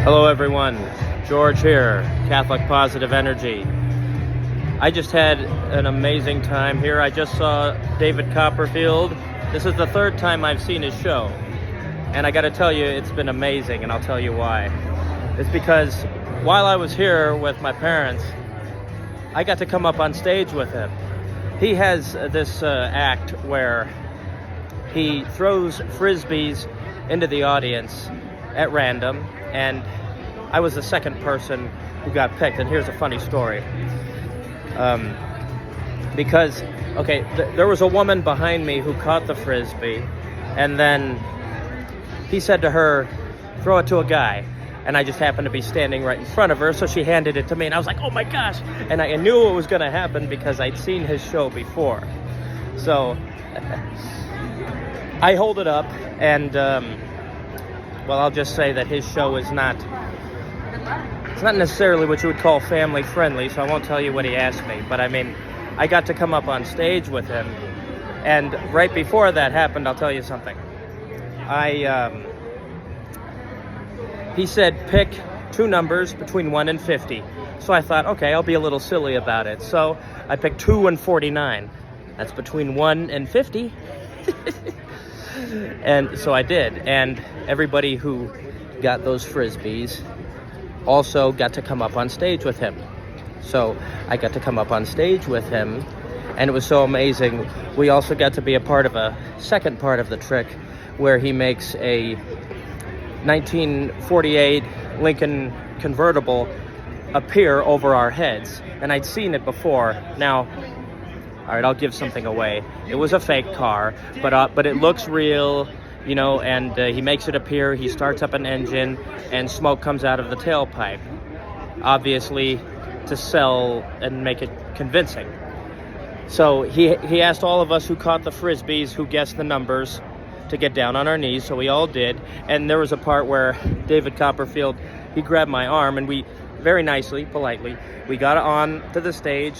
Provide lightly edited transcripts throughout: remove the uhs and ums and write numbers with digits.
Hello everyone, George here, Catholic Positive Energy. I just had an amazing time here. I just saw David Copperfield. This is the third time I've seen his show. And I gotta tell you, it's been amazing, and I'll tell you why. It's because while I was here with my parents, I got to come up on stage with him. He has this act where he throws frisbees into the audience at random, and I was the second person who got picked. And here's a funny story. Because, there was a woman behind me who caught the frisbee, and then he said to her, throw it to a guy. And I just happened to be standing right in front of her, so she handed it to me, and I was like, oh my gosh! And I knew it was going to happen because I'd seen his show before. So I hold it up, and I'll just say that his show is not necessarily what you would call family friendly, so I won't tell you what he asked me. But I mean, I got to come up on stage with him, and right before that happened, I'll tell you something. He said pick two numbers between 1 and 50. So I thought, okay, I'll be a little silly about it. So I picked 2 and 49. That's between 1 and 50. And so I did. And everybody who got those frisbees also got to come up on stage with him. So I got to come up on stage with him, and it was so amazing. We also got to be a part of a second part of the trick where he makes a 1948 Lincoln convertible appear over our heads. And I'd seen it before. Now, all right, I'll give something away. It was a fake car, but it looks real, you know, and he makes it appear. He starts up an engine, and smoke comes out of the tailpipe, obviously to sell and make it convincing. So he asked all of us who caught the frisbees, who guessed the numbers, to get down on our knees, so we all did. And there was a part where David Copperfield, he grabbed my arm, and we very nicely, politely, we got on to the stage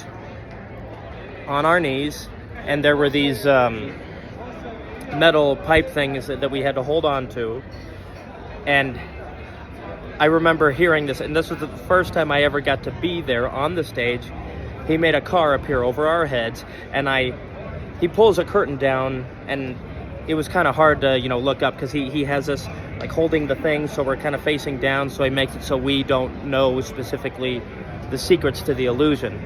on our knees, and there were these metal pipe things that we had to hold on to. And I remember hearing this, and this was the first time I ever got to be there on the stage. He made a car appear over our heads, and he pulls a curtain down, and it was kind of hard to, look up, because he has us like holding the thing, so we're kind of facing down, so he makes it so we don't know specifically the secrets to the illusion.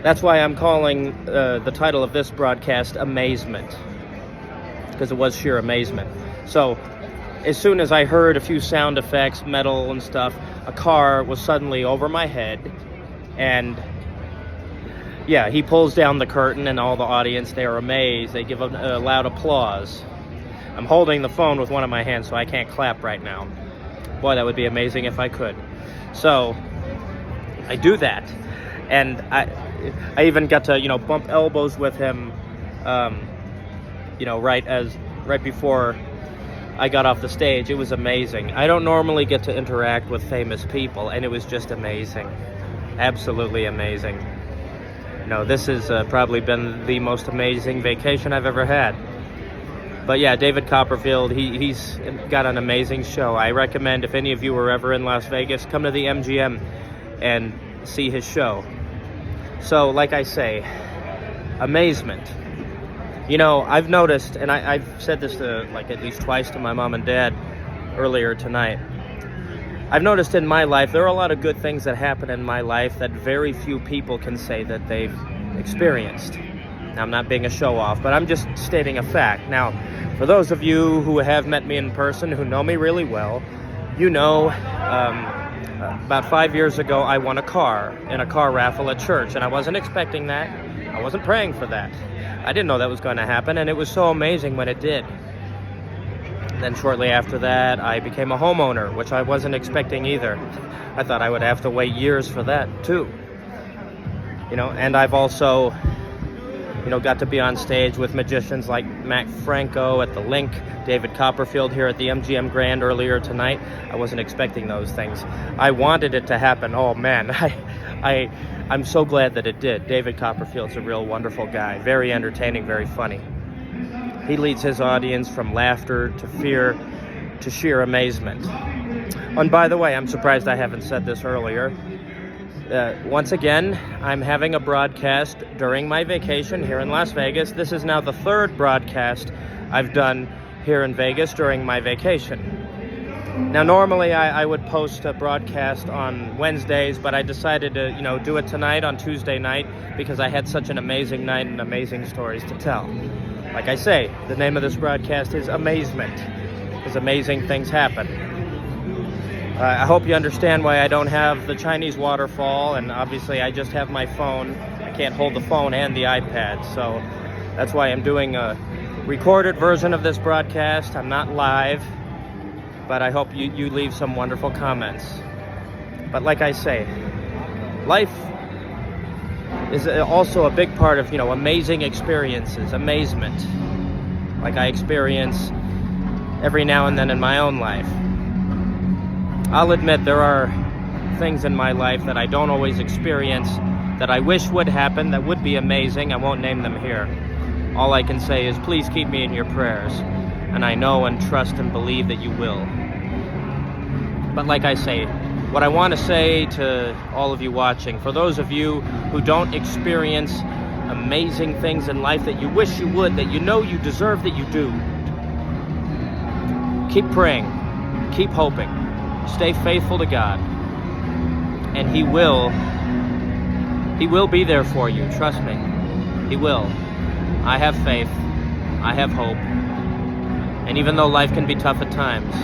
That's why I'm calling the title of this broadcast Amazement, because it was sheer amazement. So as soon as I heard a few sound effects, metal and stuff, a car was suddenly over my head, and yeah, he pulls down the curtain, and all the audience, they are amazed. They give a loud applause. I'm holding the phone with one of my hands, so I can't clap right now. Boy, that would be amazing if I could. So I do that, and I even got to, bump elbows with him, right before I got off the stage. It was amazing. I don't normally get to interact with famous people, and it was just amazing. Absolutely amazing. This has probably been the most amazing vacation I've ever had. But yeah, David Copperfield, he's got an amazing show. I recommend, if any of you are ever in Las Vegas, come to the MGM and see his show. So, like I say, amazement. I've noticed, and I've said this at least twice to my mom and dad earlier tonight. I've noticed in my life, there are a lot of good things that happen in my life that very few people can say that they've experienced. Now, I'm not being a show-off, but I'm just stating a fact. Now, for those of you who have met me in person, who know me really well, about 5 years ago, I won a car in a car raffle at church, and I wasn't expecting that. I wasn't praying for that. I didn't know that was going to happen, and it was so amazing when it did. Then shortly after that, I became a homeowner, which I wasn't expecting either. I thought I would have to wait years for that, too. And I've also, got to be on stage with magicians like Mac Franco at the Link, David Copperfield here at the MGM Grand earlier tonight. I wasn't expecting those things. I wanted it to happen. Oh, man, I'm so glad that it did. David Copperfield's a real wonderful guy, very entertaining, very funny. He leads his audience from laughter to fear to sheer amazement. And by the way, I'm surprised I haven't said this earlier. Once again, I'm having a broadcast during my vacation here in Las Vegas. This is now the third broadcast I've done here in Vegas during my vacation. Now, normally I would post a broadcast on Wednesdays, but I decided to, do it tonight on Tuesday night because I had such an amazing night and amazing stories to tell. Like I say, the name of this broadcast is Amazement, because amazing things happen. I hope you understand why I don't have the Chinese waterfall, and obviously I just have my phone. I can't hold the phone and the iPad, so that's why I'm doing a recorded version of this broadcast. I'm not live, but I hope you leave some wonderful comments. But like I say, life is also a big part of, amazing experiences, amazement, like I experience every now and then in my own life. I'll admit there are things in my life that I don't always experience that I wish would happen, that would be amazing. I won't name them here. All I can say is please keep me in your prayers, and I know and trust and believe that you will. But like I say, what I want to say to all of you watching, for those of you who don't experience amazing things in life that you wish you would, that you know you deserve that you do, keep praying, keep hoping. Stay faithful to God, and He will be there for you. Trust me, He will. I have faith, I have hope, and even though life can be tough at times,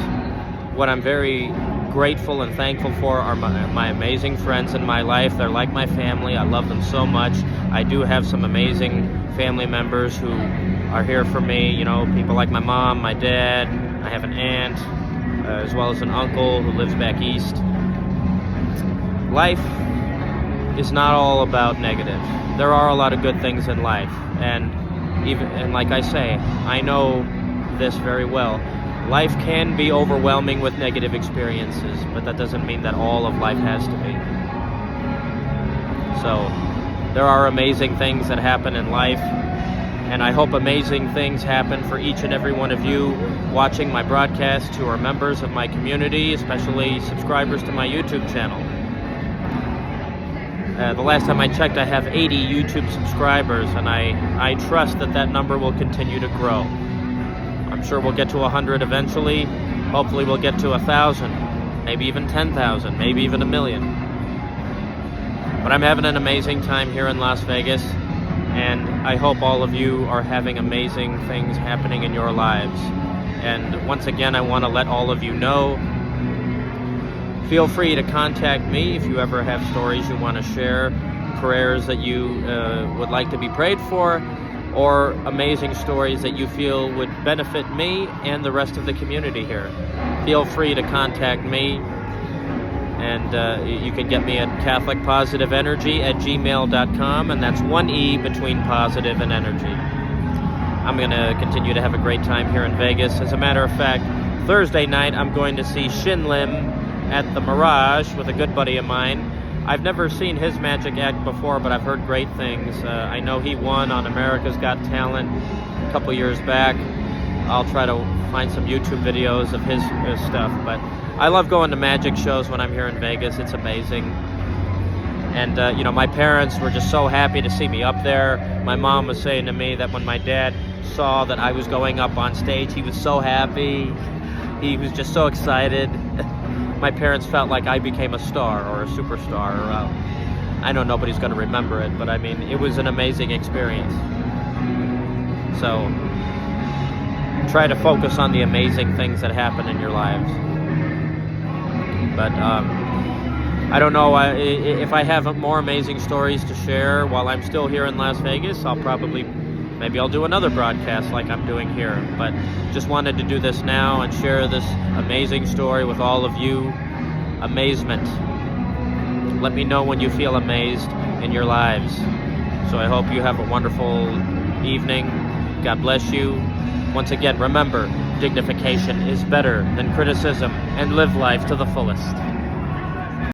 what I'm very grateful and thankful for are my amazing friends in my life. They're like my family. I love them so much. I do have some amazing family members who are here for me, people like my mom, my dad. I have an aunt, as well as an uncle who lives back east. Life is not all about negative. There are a lot of good things in life, and like I say, I know this very well. Life can be overwhelming with negative experiences, but that doesn't mean that all of life has to be. So there are amazing things that happen in life, and I hope amazing things happen for each and every one of you watching my broadcast, who are members of my community, especially subscribers to my YouTube channel. The last time I checked, I have 80 YouTube subscribers, and I trust that number will continue to grow. I'm sure we'll get to 100 eventually. Hopefully we'll get to 1,000, maybe even 10,000, maybe even 1,000,000. But I'm having an amazing time here in Las Vegas, and I hope all of you are having amazing things happening in your lives. And once again, I want to let all of you know, feel free to contact me if you ever have stories you want to share, prayers that you would like to be prayed for, or amazing stories that you feel would benefit me and the rest of the community here. Feel free to contact me, and you can get me at catholicpositiveenergy@gmail.com, and that's one E between positive and energy. I'm going to continue to have a great time here in Vegas. As a matter of fact, Thursday night I'm going to see Shin Lim at the Mirage with a good buddy of mine. I've never seen his magic act before, but I've heard great things. I know he won on America's Got Talent a couple years back. I'll try to find some YouTube videos of his stuff, but I love going to magic shows when I'm here in Vegas. It's amazing. And, my parents were just so happy to see me up there. My mom was saying to me that when my dad saw that I was going up on stage, he was so happy. He was just so excited. My parents felt like I became a star or a superstar. I know nobody's going to remember it, but it was an amazing experience. So try to focus on the amazing things that happen in your lives. But I don't know if I have more amazing stories to share while I'm still here in Las Vegas. Maybe I'll do another broadcast like I'm doing here, but just wanted to do this now and share this amazing story with all of you. Amazement. Let me know when you feel amazed in your lives. So I hope you have a wonderful evening. God bless you. Once again, remember, dignification is better than criticism, and live life to the fullest.